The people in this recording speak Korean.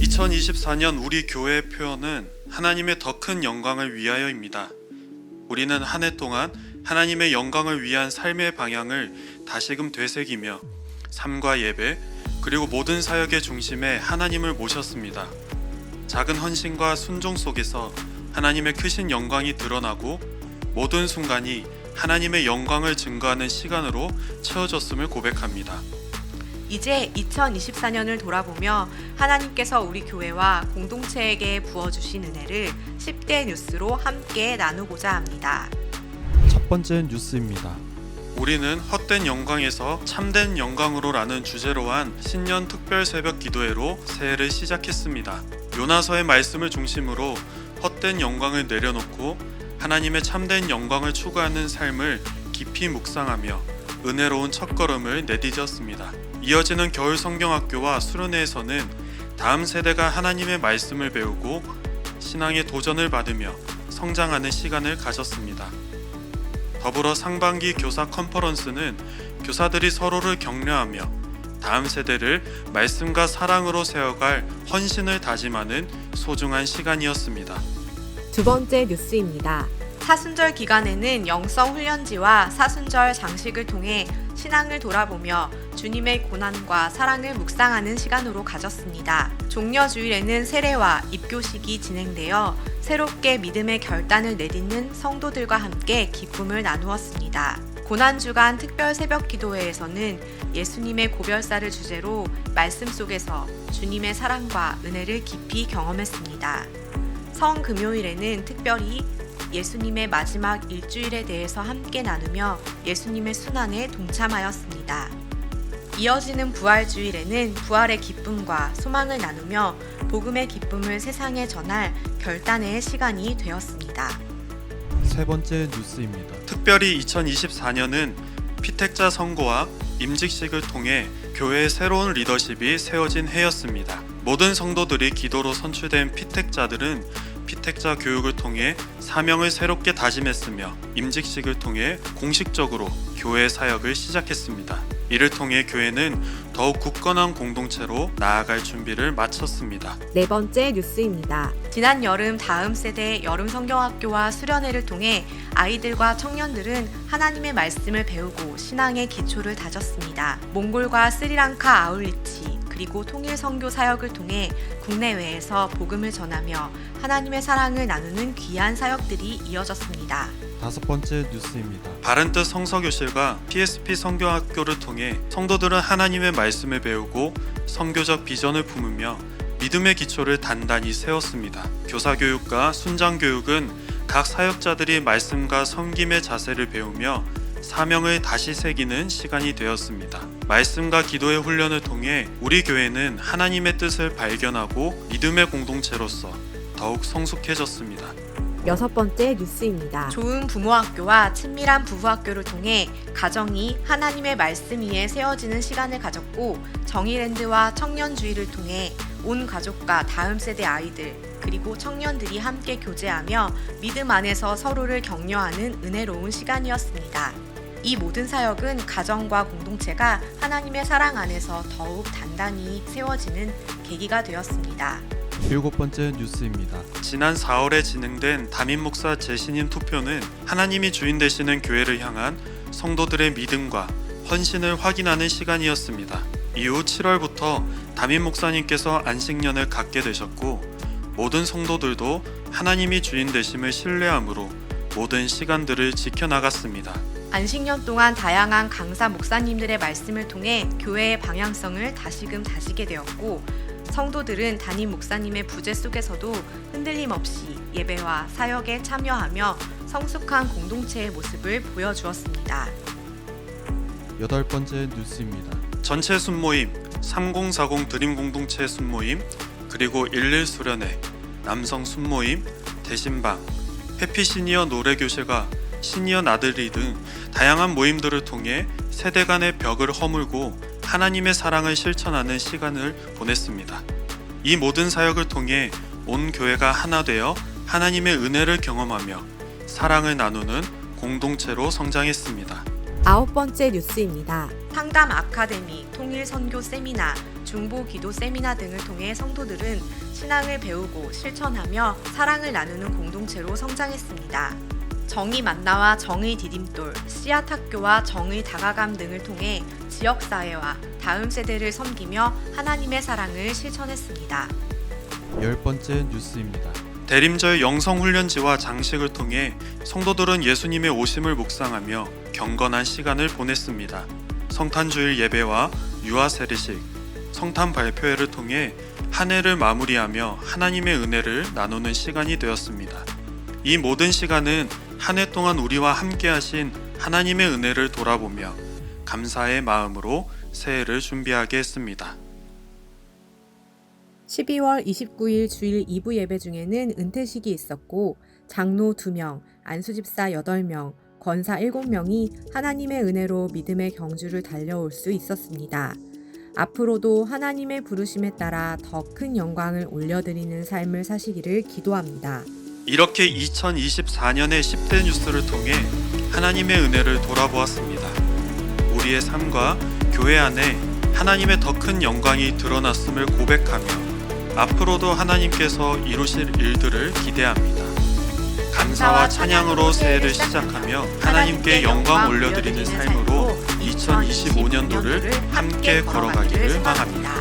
2024년 우리 교회의 표어는 하나님의 더 큰 영광을 위하여입니다. 우리는 한 해 동안 하나님의 영광을 위한 삶의 방향을 다시금 되새기며 삶과 예배 그리고 모든 사역의 중심에 하나님을 모셨습니다. 작은 헌신과 순종 속에서 하나님의 크신 영광이 드러나고 모든 순간이 하나님의 영광을 증거하는 시간으로 채워졌음을 고백합니다. 이제 2024년을 돌아보며 하나님께서 우리 교회와 공동체에게 부어주신 은혜를 10대 뉴스로 함께 나누고자 합니다. 첫 번째 뉴스입니다. 우리는 헛된 영광에서 참된 영광으로라는 주제로 한 신년 특별 새벽 기도회로 새해를 시작했습니다. 요나서의 말씀을 중심으로 헛된 영광을 내려놓고 하나님의 참된 영광을 추구하는 삶을 깊이 묵상하며 은혜로운 첫걸음을 내디뎠습니다. 이어지는 겨울 성경학교와 수련회에서는 다음 세대가 하나님의 말씀을 배우고 신앙의 도전을 받으며 성장하는 시간을 가졌습니다. 더불어 상반기 교사 컨퍼런스는 교사들이 서로를 격려하며 다음 세대를 말씀과 사랑으로 세워갈 헌신을 다짐하는 소중한 시간이었습니다. 두 번째 뉴스입니다. 사순절 기간에는 영성 훈련지와 사순절 장식을 통해 신앙을 돌아보며 주님의 고난과 사랑을 묵상하는 시간으로 가졌습니다. 종려주일에는 세례와 입교식이 진행되어 새롭게 믿음의 결단을 내딛는 성도들과 함께 기쁨을 나누었습니다. 고난주간 특별 새벽 기도회에서는 예수님의 고별사를 주제로 말씀 속에서 주님의 사랑과 은혜를 깊이 경험했습니다. 성금요일에는 특별히 예수님의 마지막 일주일에 대해서 함께 나누며 예수님의 순환에 동참하였습니다. 이어지는 부활주일에는 부활의 기쁨과 소망을 나누며 복음의 기쁨을 세상에 전할 결단의 시간이 되었습니다. 세 번째 뉴스입니다. 특별히 2024년은 피택자 선고와 임직식을 통해 교회의 새로운 리더십이 세워진 해였습니다. 모든 성도들이 기도로 선출된 피택자들은 피택자 교육을 통해 사명을 새롭게 다짐했으며 임직식을 통해 공식적으로 교회 사역을 시작했습니다. 이를 통해 교회는 더욱 굳건한 공동체로 나아갈 준비를 마쳤습니다. 네 번째 뉴스입니다. 지난 여름 다음 세대 여름 성경학교와 수련회를 통해 아이들과 청년들은 하나님의 말씀을 배우고 신앙의 기초를 다졌습니다. 몽골과 스리랑카 아울리치 그리고 통일 선교 사역을 통해 국내외에서 복음을 전하며 하나님의 사랑을 나누는 귀한 사역들이 이어졌습니다. 다섯 번째 뉴스입니다. 바른뜻 성서교실과 PSP 성경학교를 통해 성도들은 하나님의 말씀을 배우고 선교적 비전을 품으며 믿음의 기초를 단단히 세웠습니다. 교사교육과 순장교육은 각 사역자들이 말씀과 섬김의 자세를 배우며 사명을 다시 새기는 시간이 되었습니다. 말씀과 기도의 훈련을 통해 우리 교회는 하나님의 뜻을 발견하고 믿음의 공동체로서 더욱 성숙해졌습니다. 여섯 번째 뉴스입니다. 좋은 부모학교와 친밀한 부부학교를 통해 가정이 하나님의 말씀 위에 세워지는 시간을 가졌고 정의랜드와 청년주의를 통해 온 가족과 다음 세대 아이들 그리고 청년들이 함께 교제하며 믿음 안에서 서로를 격려하는 은혜로운 시간이었습니다. 이 모든 사역은 가정과 공동체가 하나님의 사랑 안에서 더욱 단단히 세워지는 계기가 되었습니다. 일곱 번째 뉴스입니다. 지난 4월에 진행된 담임 목사 재신임 투표는 하나님이 주인 되시는 교회를 향한 성도들의 믿음과 헌신을 확인하는 시간이었습니다. 이후 7월부터 담임 목사님께서 안식년을 갖게 되셨고 모든 성도들도 하나님이 주인 되심을 신뢰함으로 모든 시간들을 지켜나갔습니다. 안식년 동안 다양한 강사 목사님들의 말씀을 통해 교회의 방향성을 다시금 다지게 되었고 성도들은 담임 목사님의 부재 속에서도 흔들림 없이 예배와 사역에 참여하며 성숙한 공동체의 모습을 보여주었습니다. 여덟 번째 뉴스입니다. 전체 순모임, 3040 드림 공동체 순모임, 그리고 11 수련회, 남성 순모임, 대신방, 해피 시니어 노래교실과 시니어 나들이 등 다양한 모임들을 통해 세대 간의 벽을 허물고 하나님의 사랑을 실천하는 시간을 보냈습니다. 이 모든 사역을 통해 온 교회가 하나 되어 하나님의 은혜를 경험하며 사랑을 나누는 공동체로 성장했습니다. 9번째 뉴스입니다. 상담 아카데미, 통일 선교 세미나, 중보 기도 세미나 등을 통해 성도들은 신앙을 배우고 실천하며 사랑을 나누는 공동체로 성장했습니다. 정의 만나와 정의 디딤돌, 씨앗 학교와 정의 다가감 등을 통해 지역사회와 다음 세대를 섬기며 하나님의 사랑을 실천했습니다. 10번째 뉴스입니다. 대림절 영성훈련지와 장식을 통해 성도들은 예수님의 오심을 묵상하며 경건한 시간을 보냈습니다. 성탄주일 예배와 유아 세례식, 성탄 발표회를 통해 한 해를 마무리하며 하나님의 은혜를 나누는 시간이 되었습니다. 이 모든 시간은 한 해 동안 우리와 함께 하신 하나님의 은혜를 돌아보며 감사의 마음으로 새해를 준비하게 했습니다. 12월 29일 주일 2부 예배 중에는 은퇴식이 있었고 장로 2명, 안수집사 8명, 권사 7명이 하나님의 은혜로 믿음의 경주를 달려올 수 있었습니다. 앞으로도 하나님의 부르심에 따라 더 큰 영광을 올려드리는 삶을 사시기를 기도합니다. 이렇게 2024년의 10대 뉴스를 통해 하나님의 은혜를 돌아보았습니다. 우리의 삶과 교회 안에 하나님의 더 큰 영광이 드러났음을 고백하며 앞으로도 하나님께서 이루실 일들을 기대합니다. 감사와 찬양으로 새해를 시작하며 하나님께 영광 올려드리는 삶으로 2025년도를 함께 걸어가기를 바랍니다.